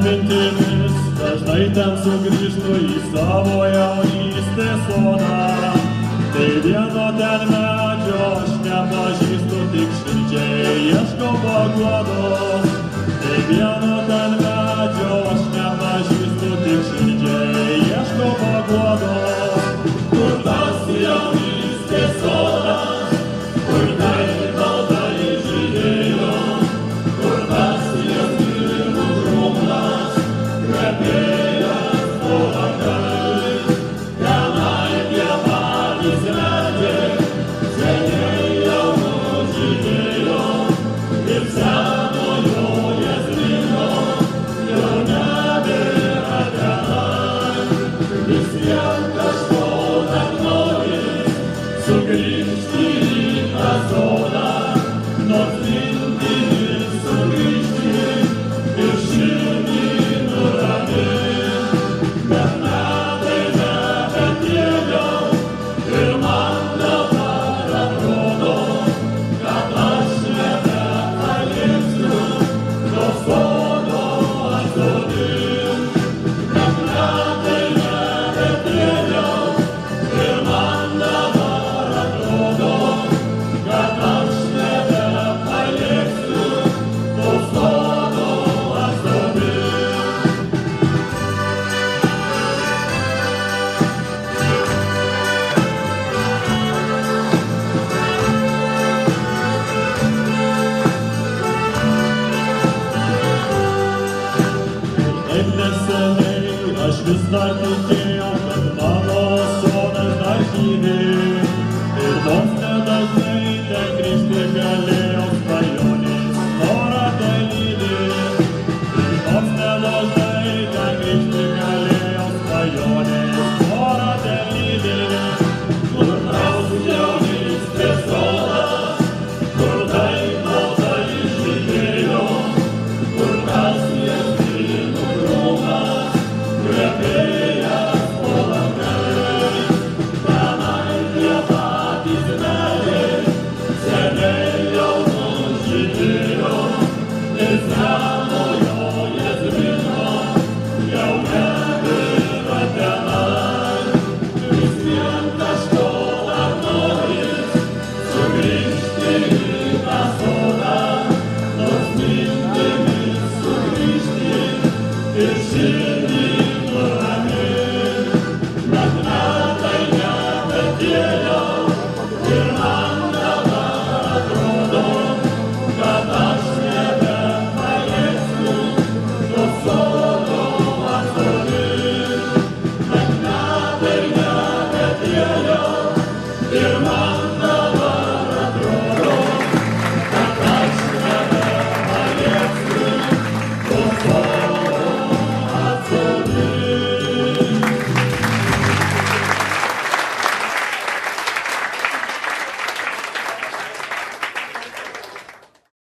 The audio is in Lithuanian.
mintimis dažnai ten sugrįžtu į savo jaunystės sodą. Tai vieno ten medžio aš nepažįstu, tik širdžiai ieškau paguodos. Tai vieno ten medžio aš nepažįstu, tik širdžiai ieškau paguodos. Kur tas jaunystės sodas, kur tai baltai žydėjo, kur tas jazminų krūmas kvepėjęs po langais. Tenai tie patys medžiai, seniai jau nužydėjo, ir senojo jazmino jau nebėra tenai. Vis vien kažko dar nori sugrįžti į tą sodą, nors mintimis sugrįžti ir širdį nuramint. Bet metai nebetėliau ir man dabar atrodo, kad aš nebegalėsiu to sodo atsodint. Bet metai nebetėliau ir man dabar atrodo, kad aš nebegalėsiu to sodo atsodint. Taip neseniai aš vis dar tikėjau, kad mano sodas dar gyvi. Ir nors nedažnai ten grįžti galėjau, svajonės norą dalyvi. Ir nors nedažnai ten grįžti galėjau, svajonės norą dalyvi. Kur tas jaunystės sodas, kur tai baltai žydėjo, kur tas jazminų krūmas kvepėjęs po langais. Tenai tie patys medžiai, seniai jau nužydėjo, ir senojo jazmino jau nebėra tenai. Vis vien kažko dar noris sugrįžti į tą sodą, nors mintimis sugrįžti ir širdį